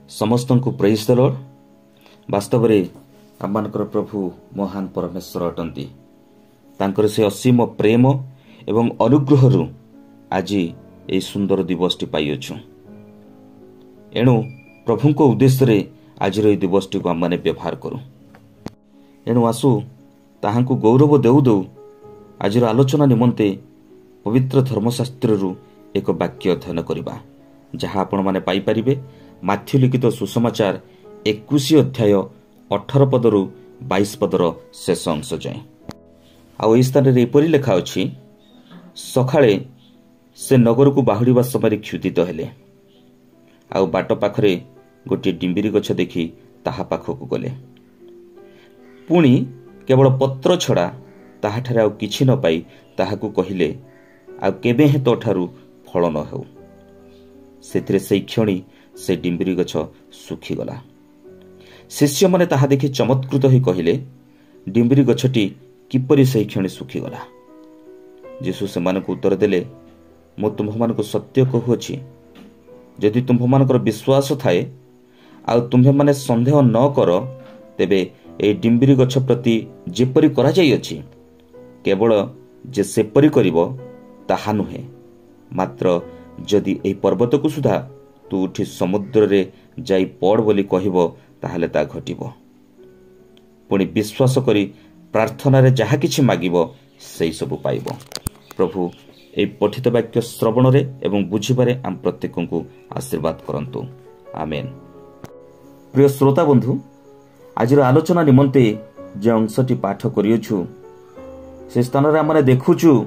समस्त को praise the Lord. वास्तव में आमମାନଙ୍କର प्रभु महान परमेश्वर अटंती। तांकर से असीम प्रेम एवं अनुग्रह आज ये सुंदर दिवसटी पाइछु। एणु प्रभु को उद्देश्य रे आज ये दिवसटी को आम व्यवहार करूँ। एणु आसु ताहांकु गौरव देउ देउ आज आलोचना निमंते पवित्र धर्मशास्त्र एक वाक्य अध्ययन करबा, जहाँ आपण माने पाई परिबे माथ्यू लिखित सुसमाचार 21 अध्याय 18 पदरु 22 पदर शेष अंश जाए। आउ स्थान रे एपरि लेखा अछि, सखाळे से नगर को बाहुड़वा समय क्षुदित हेले। आउ बाट पाखरे गोटे डिंबिरी गछ देखि ताहा पाखक गले। पुणी केवल पत्र छड़ा ताहाठारे आउ किछि न पाई ताहाकु कहिले, आउ केबे हे तोठारु फल न हेउ। सेथिरे सेई क्षणी से डिंबिरी गछ सुखीगला। शिष्य माने ताहा देखि चमत्कृत होई कहिले, डिंबिरी गछटी किपरि सेई क्षणी सुखीगला। यीशु सेमानकु उत्तर देले, मो तुम्भमानकु सत्य कहुअछि, यदि तुम्भमानकर विश्वास थाए आउ तुम्भे माने संदेह न कर, तेबे ए डिंबिरी गछ प्रति जेपरि करा जाई अछि, केवल जे सेपरि करिवो ताहा नुहे, मात्र जदि ए पर्वत को सुधा तू उठी समुद्र रे जाई पड़ बोली कहिबो, ताहले ता घटिबो। पुणी विश्वास करी प्रार्थना रे जहा किछि मागिबो सेई सबु पाइबो। प्रभु ए पठित वाक्य श्रवण रे एवं बुझिबारे आम प्रत्येकଙ୍କୁ आशीर्वाद करंतु। आमेन। प्रिय श्रोता बंधु, आज आलोचना निमंते जे अंशटी पाठ करियछु, से स्थान रे हमने देखुछु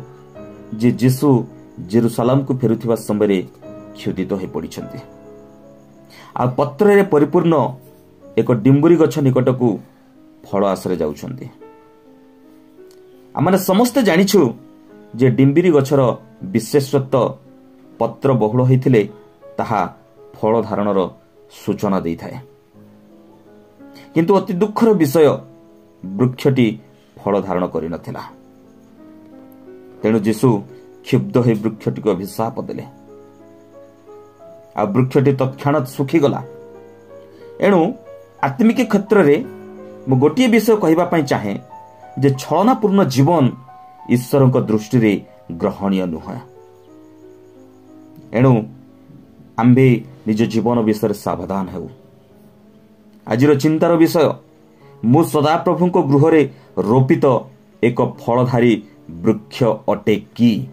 जे यीशु जेरुसालेम को फेरुथिबा समय क्षुदित हो पड़िछन्ति। आ पत्र रे परिपूर्ण एक डिंबुरी गछ निकट को फल आसरे जाउछन्ति। आमने समस्त जानिछु जे डिंबिरी गछर विशेषत्व पत्र बहुल होइथिले ताहा फल धारणर सूचना देइथाय। किंतु अति दुखर विषय, वृक्षटी फल धारण करि नथिला। तेणु यीशु क्षुब्ध हो वृक्षटी को अभिशाप देले। आ वृक्षटी तत्क्षणात सुखीगला। एणु आत्मिक क्षेत्र रे मु गोटे विषय कहबा पई चाहे जे छलनापूर्ण जीवन ईश्वर दृष्टि रे ग्रहणीय नुह। एणु आम्भे निज जीवन विषय सावधान हेउ। आजिर चिंतार विषय, मु सदा प्रभु को गृह रे रोपित एक फलधारी वृक्ष अटे कि?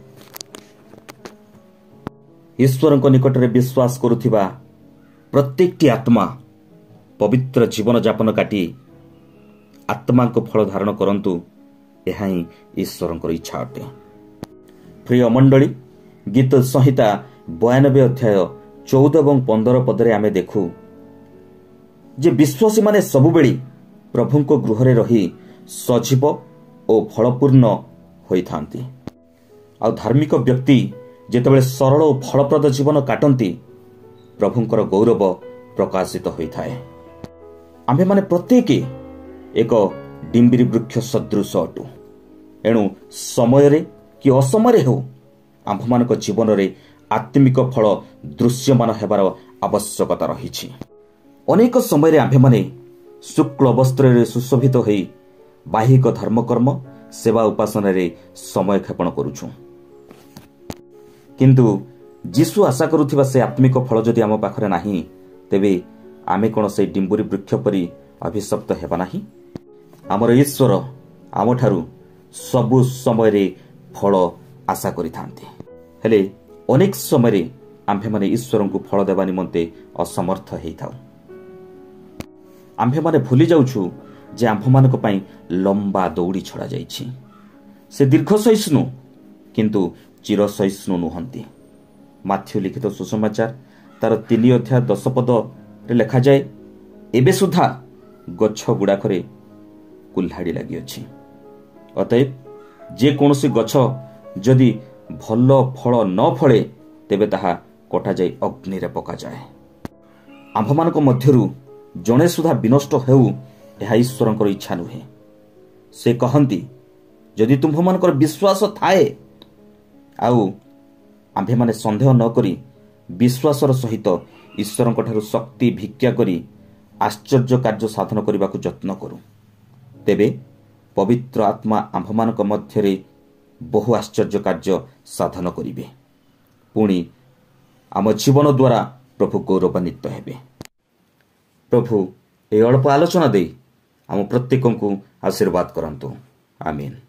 ईश्वर निकट रे विश्वास करुथिबा प्रत्येकटी आत्मा पवित्र जीवन जापन काटी आत्मा को फल धारण करंतु, यह ही ईश्वर इच्छा अटे। प्रिय मंडली, गीत संहिता 92 अध्याय 14 और 15 पदरे आमे देखू जे विश्वासी माने सबुबेली प्रभु को गृह रे रही सजीव और फलपूर्ण होइथांती। आ धार्मिक व्यक्ति जेतेबेले सरल और फलप्रद जीवन काटंती, प्रभुंकर गौरव प्रकाशित होइथाए। आम्भे माने प्रत्येक एक डिंबिरी वृक्ष सदृश अटु। एणु समय रे कि असमय हो आम्भमानक जीवन रे आत्मिक फल दृश्यमान हेबार आवश्यकता रही। अनेक समय आम्भे माने शुक्ल वस्त्र रे सुशोभित होई बाहिक धर्मकर्म सेवा उपासना रे समय क्षेपण करुछु। किंतु यीशु आशा करुथिबा से आत्मिक फल जदि आम पाखरे नाही, तेबे आमे कोन से डिंबुरी वृक्ष परि अभिशप्त हेबा नाही। आमर ईश्वर आमठारु सबु समय रे फल आशा करिथांती, हेले अनेक समय रे आम्भे माने ईश्वर को फल देबा निमंते असमर्थ हेइथाउ। आम्भे माने भूली जाउछु जे आम्भमानक पई लंबा दौड़ी छड़ा जाइछि। से दीर्घ सहिष्णु किंतु चिर सहिष्णु नुहंती। माथ्यू लिखित सुसमाचार तार 3 अध्याय 10 पद रे लेखा जाए, एबे सुधा गच्छ गुड़ाखरे कुल्हाड़ी लगी अछि। अतएव जे कोनोसी गच्छ जदि भल फल न फले, तेबे ताहा कटा जाई अग्नि रे पका जाए। आम्भमानक मध्यरु जणे सुधा विनष्ट हेउ, यह ईश्वरंकर इच्छा नुहे। से कहंती, जदि तुम्भमानकर विश्वास थाए आउ आम्भे माने संदेह न करी विश्वासर सहित ଈଶ୍ୱରଙ୍କଠାରୁ ଶକ୍ତି ଭିକ୍ଷା କରି ଆଶ୍ଚର୍ଯ୍ୟ କାର୍ଯ୍ୟ ସାଧନ କରିବାକୁ ଯତ୍ନ କରୁ। ତେବେ ପବିତ୍ର ଆତ୍ମା ଆମ୍ଭମାନଙ୍କ ମଧ୍ୟରେ ବହୁ ଆଶ୍ଚର୍ଯ୍ୟ କାର୍ଯ୍ୟ ସାଧନ କରିବେ। ପୁଣି ଆମ ଜୀବନ ଦ୍ୱାରା ପ୍ରଭୁ ଗୌରବାନ୍ୱିତ ହେବେ। ପ୍ରଭୁ ଏହି ଅଳ୍ପ ଆଲୋଚନା ଦେଇ ଆମ ପ୍ରତ୍ୟେକଙ୍କୁ ଆଶୀର୍ବାଦ କରନ୍ତୁ। ଆମିନ୍।